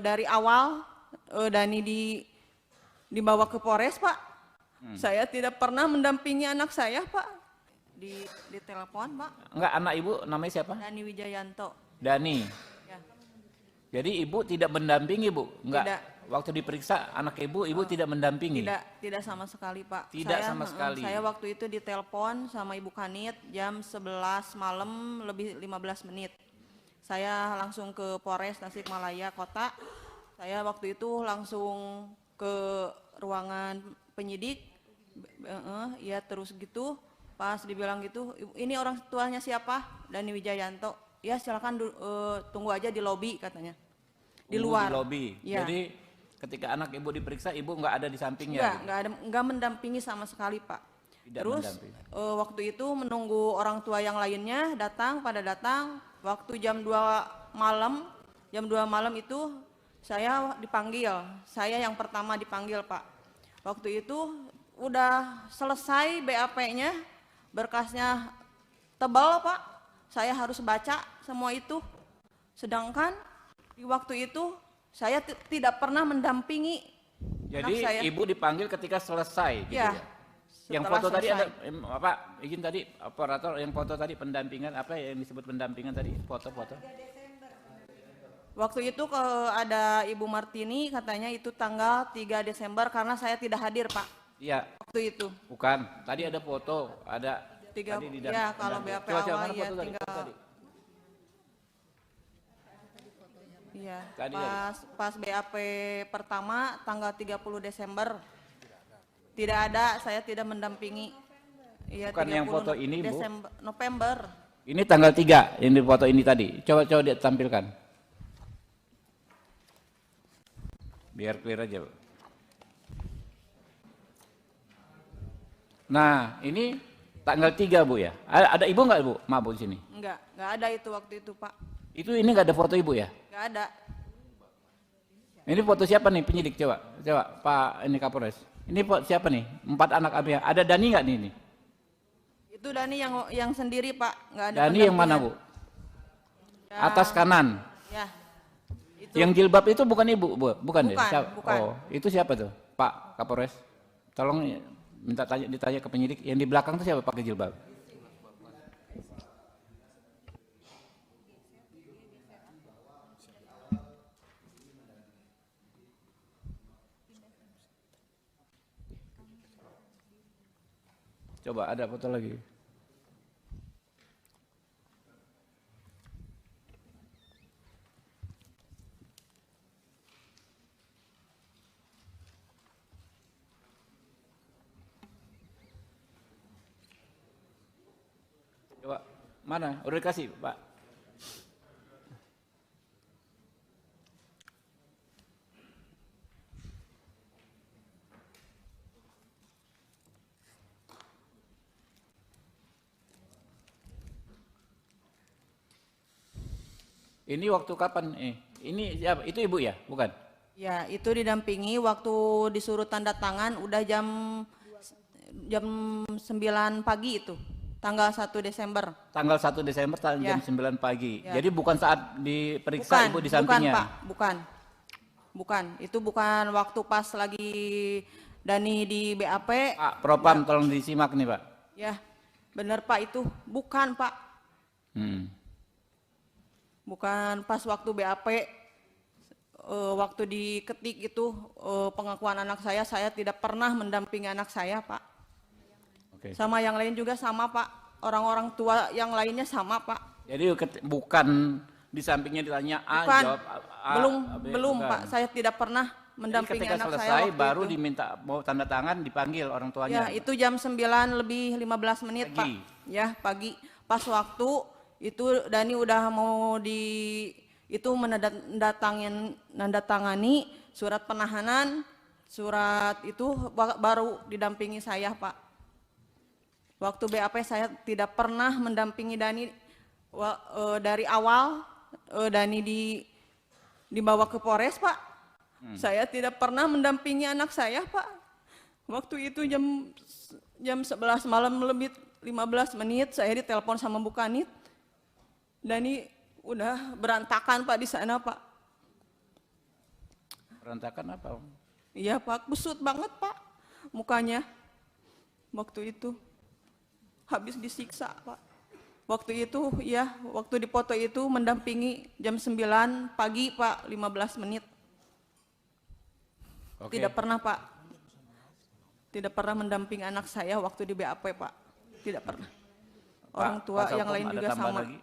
Dari awal Dani dibawa ke Polres, Pak. Saya tidak pernah mendampingi anak saya, Pak. Di telepon, Pak. Enggak, anak ibu namanya siapa? Dani Wijayanto. Dani. Ya. Jadi ibu tidak mendampingi, Bu? Enggak. Tidak. Waktu diperiksa anak ibu tidak mendampingi? Tidak sama sekali, Pak. Tidak sama sekali. Saya waktu itu ditelepon sama Ibu Kanit jam 11 malam lebih 15 menit. Saya langsung ke Polres Tasikmalaya Kota. Saya waktu itu langsung ke ruangan penyidik. Ya terus gitu. Pas dibilang gitu, ini orang tuanya siapa? Dani Wijayanto. Ya silakan tunggu aja di lobi katanya. Di luar. Di lobi. Ya. Jadi ketika anak ibu diperiksa, ibu nggak ada di sampingnya? Nggak mendampingi sama sekali, Pak. Tidak Terus waktu itu menunggu orang tua yang lainnya pada datang. Waktu jam 2 malam itu saya dipanggil. Saya yang pertama dipanggil, Pak. Waktu itu udah selesai BAP-nya, berkasnya tebal, Pak. Saya harus baca semua itu. Sedangkan di waktu itu saya tidak pernah mendampingi. Jadi ibu dipanggil ketika selesai, gitu ya? Yang foto tadi ada, Pak, izin tadi operator, yang foto tadi pendampingan, apa yang disebut pendampingan tadi, foto-foto? Waktu itu ada Ibu Martini, katanya itu tanggal 3 Desember karena saya tidak hadir, Pak. Iya. Waktu itu. Bukan, tadi ada foto, ada. Ya, kalau BAP awal ya tinggal. Iya, pas BAP pertama tanggal 30 Desember. Tidak ada, saya tidak mendampingi. Iya, bukan yang foto ini, Desember, November. Ini tanggal 3, ini foto ini tadi. Coba ditampilkan. Biar clear aja, Bu. Nah, ini tanggal 3, Bu ya. Ada ibu nggak, Bu? Maaf, Bu, di sini. Nggak ada itu waktu itu, Pak. Itu ini nggak ada foto ibu ya? Nggak ada. Ini foto siapa nih penyidik? Coba Pak ini Kapolres. Ini siapa nih? 4 anak abia. Ada Dani nggak nih ini? Itu Dani yang sendiri, Pak. Nggak ada. Dani yang mana, Bu? Ya. Atas kanan. Ya. Itu. Yang jilbab itu bukan ibu, Bu? Bukan. Bukan. Oh, itu siapa tuh? Pak Kapolres. Tolong ditanya ke penyidik. Yang di belakang tuh siapa pakai jilbab? Coba ada foto lagi. Coba mana? Udah dikasih, Pak. Ini waktu kapan? Ini siapa? Itu ibu ya? Bukan? Ya, itu didampingi waktu disuruh tanda tangan udah jam 9 pagi itu. Tanggal 1 Desember. Tanggal 1 Desember jam 9 pagi. Ya. Jadi bukan saat diperiksa ibu di sampingnya? Bukan, Pak. Bukan. Itu bukan waktu pas lagi Dani di BAP. Pak Propam, tolong disimak nih, Pak. Ya, benar, Pak, itu. Bukan, Pak. Bukan pas waktu BAP, waktu diketik itu pengakuan anak saya tidak pernah mendampingi anak saya, Pak. Okay. Sama yang lain juga sama, Pak. Orang-orang tua yang lainnya sama, Pak. Jadi bukan di sampingnya ditanya A, bukan. Jawab A. Belum, bukan. Pak. Saya tidak pernah mendampingi anak saya. Ketika selesai baru itu diminta mau tanda tangan, dipanggil orang tuanya. Ya, itu jam 9 lebih 15 menit, pagi. Pak. Ya, pagi. Pas waktu itu Dani udah mau menandatangani surat penahanan, surat itu baru didampingi saya, Pak. Waktu BAP saya tidak pernah mendampingi Dani dari awal. Dani dibawa ke Polres, Pak. Saya tidak pernah mendampingi anak saya, Pak. Waktu itu jam 11 malam lebih 15 menit saya ditelepon sama Bu Kanit. Dani udah berantakan, Pak, di sana, Pak. Berantakan apa? Iya Pak, kusut banget Pak mukanya. Waktu itu habis disiksa Pak. Waktu itu ya, waktu dipoto itu mendampingi jam 9 pagi Pak, 15 menit. Oke. Tidak pernah Pak. Tidak pernah mendampingi anak saya waktu di BAP Pak. Tidak pernah. Orang tua kuasa yang hukum lain ada juga tambahan sama. lagi?